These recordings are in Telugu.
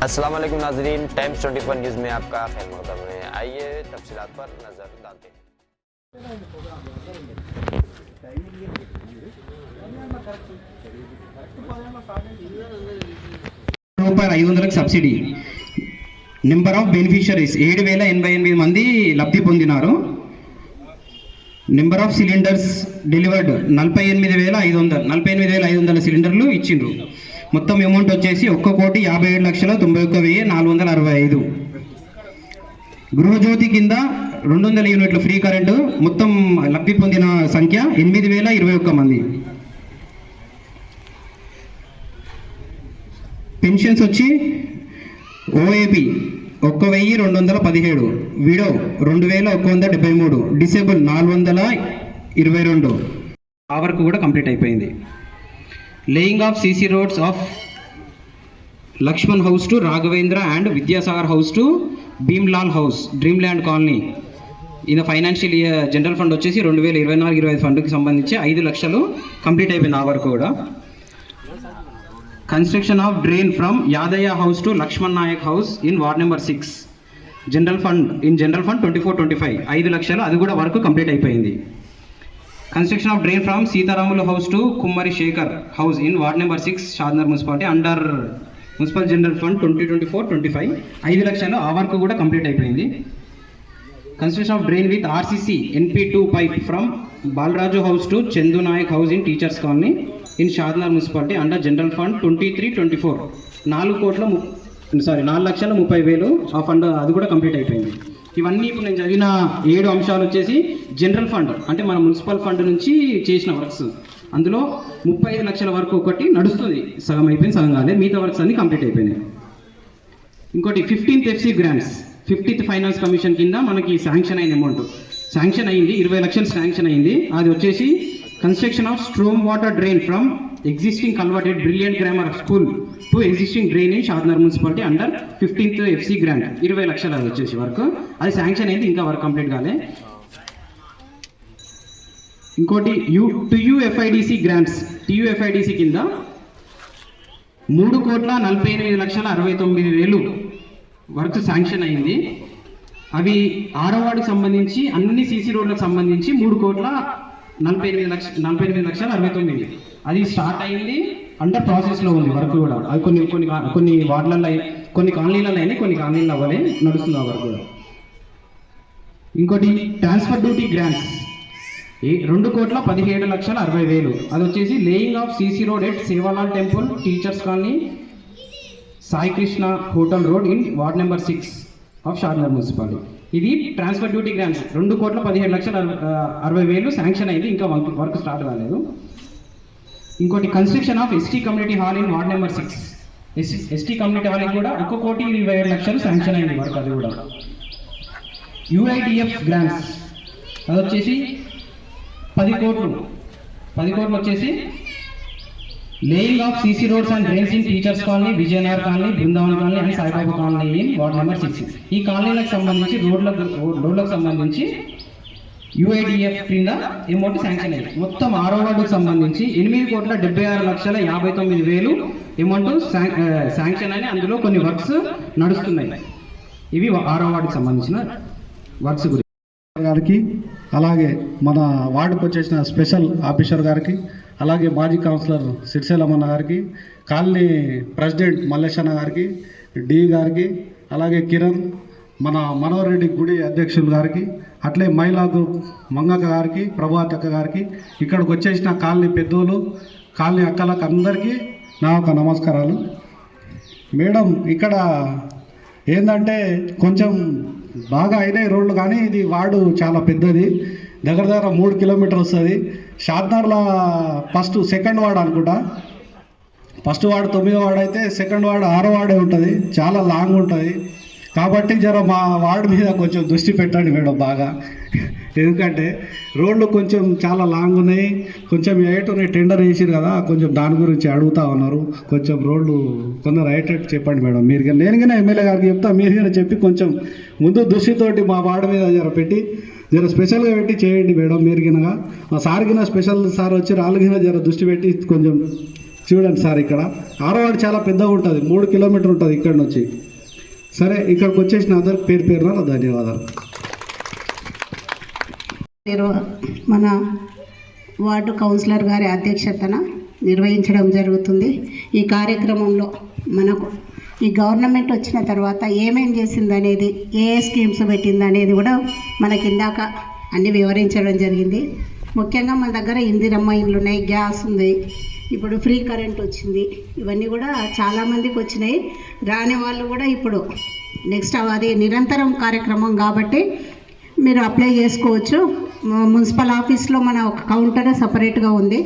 अस्सलाम वालेकुम नाज़रीन, टाइम्स 24 न्यूज़ में आपका खैर मक़दम है। आइए तफसीलात पर नज़र डालते हैं। ₹500 సబ్సిడీ. నెంబర్ ఆఫ్ బెనిఫిషరీస్ 7,088 మంది లబ్ధి పొందినారు. నెంబర్ ఆఫ్ సిలిండర్స్ డెలివర్డ్ 48,500 సిలిండర్లు ఇచ్చిండ్రు. మొత్తం అమౌంట్ వచ్చేసి 1,57,91,465. గృహజ్యోతి కింద 200 యూనిట్లు ఫ్రీ కరెంటు. మొత్తం లబ్ధి పొందిన సంఖ్య 8,021 మంది. పెన్షన్స్ వచ్చి ఓఏపీ 1,217, విడో 2,173, డిసేబుల్ 422. ఆ వరకు కూడా కంప్లీట్ అయిపోయింది. Laying of CC roads of Lakshman house to Raghavendra and Vidyasagar house to Bhimlal house dream land colony ఈయన ఫైనాన్షియల్ ఇయర్ జనరల్ ఫండ్ వచ్చేసి 2024-25 ఫండ్కి సంబంధించి 5 లక్షలు కంప్లీట్ అయిపోయింది. ఆ వరకు కూడా construction of drain from Yadaiah house to Lakshman Naik house in ward number 6 general fund 24-25 5 లక్షలు, అది కూడా వర్క్ కంప్లీట్ అయిపోయింది. Construction of drain from Sitaramulu house to Kummari Shekhar house in ward number 6 Shadnagar municipality under municipal general fund 2024-25 5 లక్షలు, ఆ వర్క్ కూడా కంప్లీట్ అయిపోయింది. Construction of drain with RCC NP2 pipe from Balaraju house to Chandu Naik house in teachers colony in Shadnagar municipality under general fund 23-24 4,30,000 ఆ ఫండ్, అది కూడా కంప్లీట్ అయిపోయింది. ఇవన్నీ ఇప్పుడు నేను చదివిన 7 అంశాలు వచ్చేసి జనరల్ ఫండ్, అంటే మన మున్సిపల్ ఫండ్ నుంచి చేసిన వర్క్స్. అందులో 35 లక్షల వరకు ఒకటి నడుస్తుంది, సగం అయిపోయింది, సగం కాలేదు, మిగతా వర్క్స్ అన్ని కంప్లీట్ అయిపోయినాయి. ఇంకోటి 15th FC grants 50th finance commission కింద మనకి శాంక్షన్ అయిన అమౌంట్ శాంక్షన్ అయింది, 20 లక్షలు శాంక్షన్ అయింది. అది వచ్చేసి construction of storm water drain from existing converted brilliant grammar school to existing drain in Shadnagar municipality under 15th FC grant 20 లక్షలు అది వచ్చేసి వర్క్, అది శాంక్షన్ అయింది, ఇంకా వర్క్ కంప్లీట్ కాలే. ఇంకోటి TUFIDC గ్రాంట్స్ TUFIDC కింద 3,48,69,000 వర్క్ శాంక్షన్ అయింది. అవి 6వ వార్డుకి సంబంధించి అన్ని సీసీ రోడ్లకు సంబంధించి 3,48,69,000 అది స్టార్ట్ అయింది, అండర్ ప్రాసెస్లో ఉంది వర్క్ కూడా. అది కొన్ని వార్డులలో కొన్ని కాలనీలలో అయినాయి, కొన్ని కాలనీలు అవ్వలే, నడుస్తుంది ఆ వర్క్ కూడా. ఇంకోటి ట్రాన్స్ఫర్ డ్యూటీ గ్రాంట్స్ 2,17,60,000 అది వచ్చేసి laying of CC road at Sevalal temple teachers colony Sai Krishna hotel road in ward number 6 of Shadnagar municipality. ఇది ట్రాన్స్ఫర్ డ్యూటీ గ్రాంట్స్ 2,17,60,000 శాంక్షన్ అయింది, ఇంకా వర్క్ స్టార్ట్ కాలేదు. ఇంకోటి construction of ST community hall in ward number 6 ST community hall కూడా 1,27,00,000 శాంక్షన్ అయింది వర్క్, అది కూడా. UIDF గ్రాంట్స్ అది వచ్చేసి 10 కోట్లు వచ్చేసి laying of CC roads and drains in teachers colony, Vijayanagar colony, Brindavan colony and Saibaba colony in ward number 6. ఈ కాలనీలకు సంబంధించి రోడ్లకు సంబంధించి UIDF క్రింద అమౌంట్ శాంక్షన్ అయింది. మొత్తం 6వ వార్డుకు సంబంధించి 8,76,59,000 అమౌంట్ శాంక్షన్ అని, అందులో కొన్ని వర్క్స్ నడుస్తున్నాయి. ఇవి 6వ వార్డుకు సంబంధించిన వర్క్స్ గురించి. గారికి, అలాగే మన వార్డుకు వచ్చేసిన స్పెషల్ ఆఫీసర్ గారికి, అలాగే మాజీ కౌన్సిలర్ సిరిసేలమ్మన్న గారికి, కాలనీ ప్రెసిడెంట్ మల్లేశన్న గారికి, డి గారికి, అలాగే కిరణ్, మన మనోహర్ రెడ్డి గుడి అధ్యక్షులు గారికి, అట్లే మహిళా గ్రూప్ మంగక్క గారికి, ప్రభాత్ అక్క గారికి, ఇక్కడికి వచ్చేసిన కాలనీ పెద్దోళ్ళు, కాలనీ అక్కలకు అందరికీ నా ఒక నమస్కారాలు. మేడం, ఇక్కడ ఏంటంటే కొంచెం బాగా అయినాయి రోడ్లు, కానీ ఇది వార్డు చాలా పెద్దది, దగ్గర 3 కిలోమీటర్లు వస్తుంది. షాద్నగర్లో సెకండ్ వార్డు అనుకుంటా, ఫస్ట్ వార్డు 9వ వార్డు అయితే సెకండ్ వార్డు 6వ వార్డే ఉంటుంది, చాలా లాంగ్ ఉంటుంది. కాబట్టి మా వార్డు మీద కొంచెం దృష్టి పెట్టండి మేడం బాగా, ఎందుకంటే రోడ్లు కొంచెం చాలా లాంగ్ ఉన్నాయి, కొంచెం ఎయిట్ ఉన్నాయి, టెండర్ వేసిరు కదా, కొంచెం దాని గురించి అడుగుతా ఉన్నారు. కొంచెం రోడ్లు కొందరు రైట్ చెప్పండి మేడం, మీరు కానీ నేను కానీ ఎమ్మెల్యే గారికి చెప్తా, మీరు కానీ చెప్పి కొంచెం ముందు దృష్టితోటి మా వార్డు మీద పెట్టి స్పెషల్గా పెట్టి చేయండి మేడం. మీరు గినగా మా సార్ గిన స్పెషల్ సార్ వచ్చి రాళ్ళు గిన దృష్టి పెట్టి కొంచెం చూడండి సార్, ఇక్కడ 6వ వార్డు చాలా పెద్దగా ఉంటుంది, 3 కిలోమీటర్లు ఉంటుంది ఇక్కడ నుంచి. సరే, ఇక్కడికి వచ్చేసిన అందరికి పేరు పేరున ధన్యవాదాలు. మన వార్డు కౌన్సిలర్ గారి అధ్యక్షతన నిర్వహించడం జరుగుతుంది. ఈ కార్యక్రమంలో మనకు ఈ గవర్నమెంట్ వచ్చిన తర్వాత ఏమేం చేసింది అనేది, ఏ స్కీమ్స్ పెట్టింది అనేది కూడా మనకి ఇందాక అన్ని వివరించడం జరిగింది. ముఖ్యంగా మన దగ్గర ఇందిరమ్మ ఇండ్లు ఉన్నాయి, గ్యాస్ ఉంది, ఇప్పుడు ఫ్రీ కరెంట్ వచ్చింది. ఇవన్నీ కూడా చాలామందికి వచ్చినాయి. రాని వాళ్ళు కూడా ఇప్పుడు నెక్స్ట్ అది నిరంతరం కార్యక్రమం కాబట్టి మీరు అప్లై చేసుకోవచ్చు. మున్సిపల్ ఆఫీస్లో మన ఒక కౌంటర్ సపరేట్గా ఉంది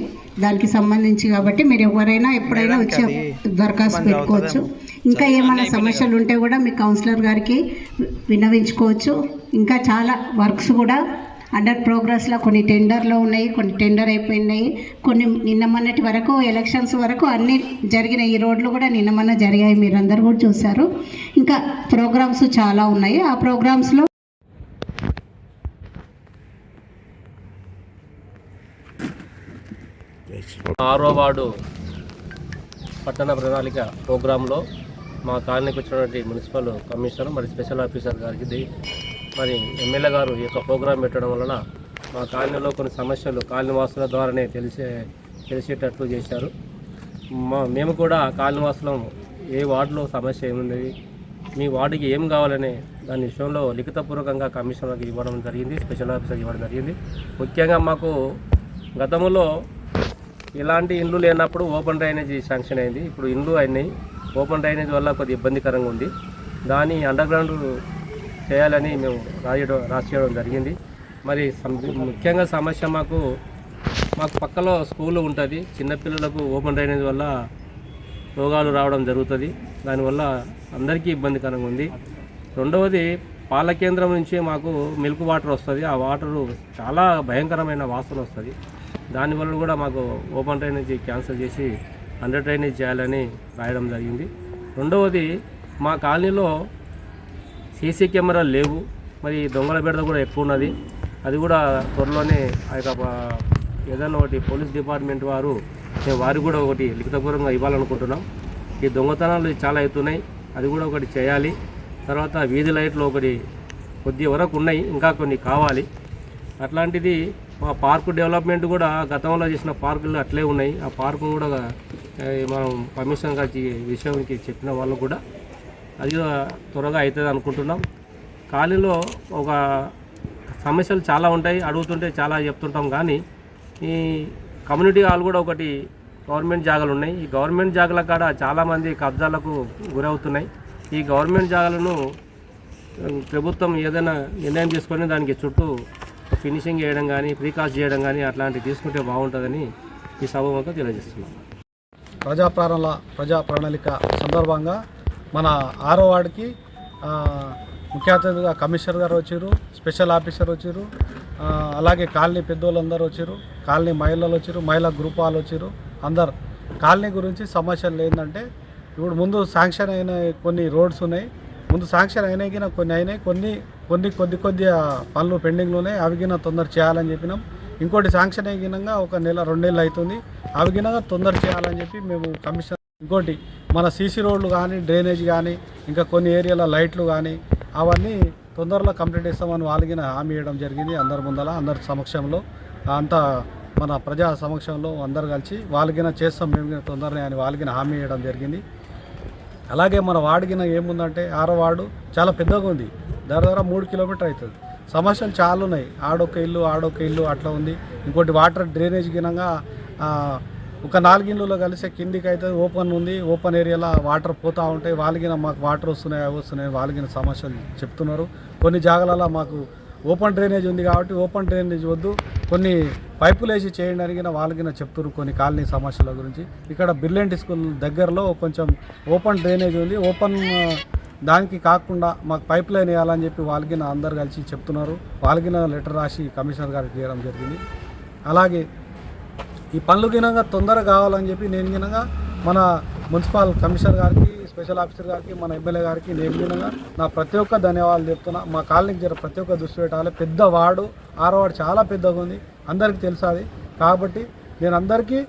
దానికి సంబంధించి, కాబట్టి మీరు ఎవరైనా ఎప్పుడైనా వచ్చి దరఖాస్తు పెట్టుకోవచ్చు. ఇంకా ఏమైనా సమస్యలు ఉంటే కూడా మీ కౌన్సిలర్ గారికి విన్నవించుకోవచ్చు. ఇంకా చాలా వర్క్స్ కూడా అండర్ ప్రోగ్రెస్లో, కొన్ని టెండర్లో ఉన్నాయి, కొన్ని టెండర్ అయిపోయినాయి, కొన్ని నిన్న మొన్నటి వరకు ఎలక్షన్స్ వరకు అన్నీ జరిగినాయి. ఈ రోడ్లు కూడా నిన్న మొన్న జరిగాయి, మీరు అందరు కూడా చూశారు. ఇంకా ప్రోగ్రామ్స్ చాలా ఉన్నాయి. ఆ ప్రోగ్రామ్స్లో 6వ వార్డు పట్టణ ప్రణాళిక ప్రోగ్రాంలో మా కాలనీకి వచ్చినటువంటి మున్సిపల్ కమిషనర్ మరి స్పెషల్ ఆఫీసర్ గారికి మరి ఎమ్మెల్యే గారు ఈ యొక్క ప్రోగ్రాం పెట్టడం వలన మా కాలనీలో కొన్ని సమస్యలు కాలనీవాసుల ద్వారానే తెలిసేటట్లు చేశారు. మేము కూడా కాలనీవాసులం ఏ వార్డులో సమస్య ఏముంది, మీ వార్డుకి ఏం కావాలనే దాని విషయంలో లిఖితపూర్వకంగా కమిషనర్కి ఇవ్వడం జరిగింది, స్పెషల్ ఆఫీసర్కి ఇవ్వడం జరిగింది. ముఖ్యంగా మాకు గతంలో ఇలాంటి ఇండ్లు లేనప్పుడు ఓపెన్ డ్రైనేజీ శాంక్షన్ అయింది. ఇప్పుడు ఇండ్లు అయినాయి, ఓపెన్ డ్రైనేజ్ వల్ల కొద్దిగా ఇబ్బందికరంగా ఉంది. దాన్ని అండర్ గ్రౌండ్ చేయాలని మేము రాసేయడం జరిగింది. మరి ముఖ్యంగా సమస్య మాకు పక్కలో స్కూలు ఉంటుంది, చిన్నపిల్లలకు ఓపెన్ డ్రైనేజ్ వల్ల రోగాలు రావడం జరుగుతుంది. దానివల్ల అందరికీ ఇబ్బందికరంగా ఉంది. రెండవది, పాల కేంద్రం నుంచి మాకు మిల్క్ వాటర్ వస్తుంది. ఆ వాటరు చాలా భయంకరమైన వాసన వస్తుంది. దానివల్ల కూడా మాకు ఓపెన్ డ్రైనేజీ క్యాన్సిల్ చేసి అండర్ డ్రైనేజ్ చేయాలని రాయడం జరిగింది. రెండవది, మా కాలనీలో సీసీ కెమెరాలు లేవు, మరి దొంగల బెడద కూడా ఎక్కువ ఉన్నది. అది కూడా త్వరలోనే ఆ యొక్క ఏదైనా ఒకటి పోలీస్ డిపార్ట్మెంట్ వారు వారికి కూడా ఒకటి లిఖితపూర్వకంగా ఇవ్వాలనుకుంటున్నాం. ఈ దొంగతనాలు చాలా అవుతున్నాయి, అది కూడా ఒకటి చేయాలి. తర్వాత వీధి లైట్లు ఒకటి కొద్ది వరకు ఉన్నాయి, ఇంకా కొన్ని కావాలి. అట్లాంటిది మా పార్కు డెవలప్మెంట్ కూడా గతంలో చేసిన పార్కులు అట్లే ఉన్నాయి. ఆ పార్కు కూడా మనం కమిషన్ గారి విషయానికి చెప్పిన వాళ్ళు కూడా అది త్వరగా అవుతుంది అనుకుంటున్నాం. కాలనీలో ఒక సమస్యలు చాలా ఉంటాయి, అడుగుతుంటే చాలా చెప్తుంటాం. కానీ ఈ కమ్యూనిటీ హాల్ కూడా ఒకటి గవర్నమెంట్ జాగాలు ఉన్నాయి. ఈ గవర్నమెంట్ జాగాల కాడ చాలామంది కబ్జాలకు గురవుతున్నాయి. ఈ గవర్నమెంట్ జాగాలను ప్రభుత్వం ఏదైనా నిర్ణయం తీసుకొని దానికి చుట్టూ ఫినిషింగ్ చేయడం కానీ, ప్రీకాస్ట్ చేయడం కానీ అట్లాంటివి తీసుకుంటే బాగుంటుందని ఈ సభకు తెలియజేస్తున్నాం. ప్రజా ప్రణాళిక సందర్భంగా మన 6వ వార్డుకి ముఖ్య అతిథిగా కమిషనర్ గారు వచ్చారు, స్పెషల్ ఆఫీసర్ వచ్చారు, అలాగే కాలనీ పెద్దోళ్ళందరూ వచ్చారు, కాలనీ మహిళలు వచ్చారు, మహిళా గ్రూప్ వాళ్ళు వచ్చారు. అందరు కాలనీ గురించి సమస్యలు ఏంటంటే, ఇప్పుడు ముందు శాంక్షన్ అయిన కొన్ని రోడ్స్ ఉన్నాయి, ముందు శాంక్షన్ అయినాయి కొన్ని అయినాయి, కొద్ది పనులు పెండింగ్లు ఉన్నాయి. అవి గిన తొందర చేయాలని చెప్పినాం. ఇంకోటి శాంక్షన్ అయినాక 1 నెల 2 నెలలు అవుతుంది, అవి గిన తొందర చేయాలని చెప్పి మేము కమిషన్. ఇంకోటి మన సీసీ రోడ్లు కానీ, డ్రైనేజ్ కానీ, ఇంకా కొన్ని ఏరియాల లైట్లు కానీ అవన్నీ తొందరలో కంప్లీట్ చేస్తామని వాళ్ళకి హామీ ఇవ్వడం జరిగింది. అందరి ముందర, అందరి సమక్షంలో, అంతా మన ప్రజా సమక్షంలో అందరు కలిసి వాళ్ళకిన చేస్తాం మేము తొందరనే అని వాళ్ళకి హామీ ఇవ్వడం జరిగింది. అలాగే మన వార్డుకిన ఏముందంటే 6వ వార్డు చాలా పెద్దగా ఉంది, దగ్గర 3 కిలోమీటర్ అవుతుంది. సమస్యలు చాలా ఉన్నాయి, ఆడొక్క ఇల్లు అట్లా ఉంది. ఇంకోటి వాటర్ డ్రైనేజ్ గినంగా ఒక 4 ఇళ్ళలో కలిసే కిందికి అయితే ఓపెన్ ఉంది, ఓపెన్ ఏరియాలో వాటర్ పోతూ ఉంటాయి. వాళ్ళకిన మాకు వాటర్ వస్తున్నాయి వాళ్ళకిన సమస్యలు చెప్తున్నారు. కొన్ని జాగాలలో మాకు ఓపెన్ డ్రైనేజ్ ఉంది కాబట్టి ఓపెన్ డ్రైనేజ్ వద్దు, కొన్ని పైపులు వేసి చేయండి అని వాళ్ళకిన చెప్తున్నారు కొన్ని కాలనీ సమస్యల గురించి. ఇక్కడ బిర్లెంట్ స్కూల్ దగ్గరలో కొంచెం ఓపెన్ డ్రైనేజ్ ఉంది, ఓపెన్ దానికి కాకుండా మాకు పైప్ లైన్ వేయాలని చెప్పి వాళ్ళకిన అందరు కలిసి చెప్తున్నారు. వాళ్ళకిన లెటర్ రాసి కమిషనర్ గారికి ఇవ్వడం జరిగింది. అలాగే ఈ పనులు గినంగా తొందరగా కావాలని చెప్పి నేను గినంగా మన మున్సిపల్ కమిషనర్ గారికి, స్పెషల్ ఆఫీసర్ గారికి, మన ఎమ్మెల్యే గారికి నేను గినంగా నా ప్రతి ఒక్క ధన్యవాదాలు చెప్తున్నా. మా కాలనీకి ప్రతి ఒక్క దృష్టి పెట్టాలి. పెద్ద వార్డు 6వ వార్డు చాలా పెద్దగా ఉంది, అందరికీ తెలుసు అది. కాబట్టి నేను అందరికీ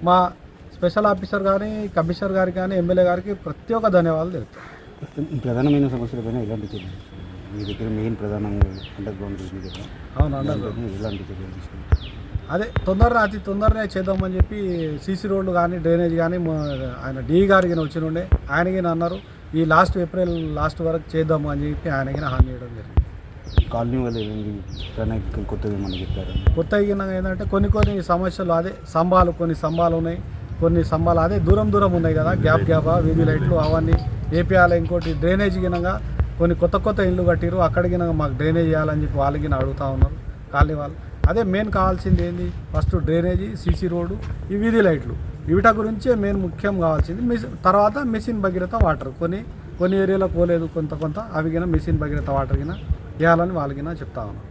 మా స్పెషల్ ఆఫీసర్ కానీ కమిషనర్ గారికి కానీ ఎమ్మెల్యే గారికి ప్రతి ఒక్క ధన్యవాదాలు తెలుపుతాను. ప్రధానమైన సమస్యలపైన ఎలాంటి చర్యలు మీ దగ్గర మెయిన్ ప్రధానంగా అండర్ గ్రౌండ్ మీ దగ్గర అవును ఎలాంటి చర్యలు తీసుకుంటారు? అదే అతి తొందరనే చేద్దామని చెప్పి సీసీ రోడ్లు కానీ డ్రైనేజ్ కానీ ఆయన డి గారికి వచ్చిన ఉండే ఆయనకి అన్నారు ఈ ఏప్రిల్ లాస్ట్ వరకు చేద్దాము అని చెప్పి ఆయనకి హామీ ఇవ్వడం జరిగింది. కాలనీ వాళ్ళు ఏంటి ప్రణాళికలు కొత్తగా మనకి చెప్పారు? కొత్తగా ఏంటంటే కొన్ని సమస్యలు అదే కొన్ని స్తంభాలు ఉన్నాయి, కొన్ని స్తంభాలు అదే దూరం ఉన్నాయి కదా, గ్యాప్ వీధి లైట్లు అవన్నీ ఏపీఆల ఇంకోటి డ్రైనేజ్ గినంగా కొన్ని కొత్త ఇళ్ళు కట్టిరు అక్కడికి మాకు డ్రైనేజ్ చేయాలని చెప్పి వాళ్ళకి అడుగుతూ ఉన్నారు కాలనీ వాళ్ళు. అదే మెయిన్ కావాల్సింది ఏంది, ఫస్ట్ డ్రైనేజీ, సీసీ రోడ్డు, ఈ వీధి లైట్లు, వీటి గురించే మెయిన్ ముఖ్యం కావాల్సింది. తర్వాత మిషన్ భగీరథ వాటర్ కొన్ని ఏరియాలో పోలేదు కొంత అవి గిన మిషన్ భగీరథ వాటర్ గిన వేయాలని వాళ్ళకి చెప్తా ఉన్నాం.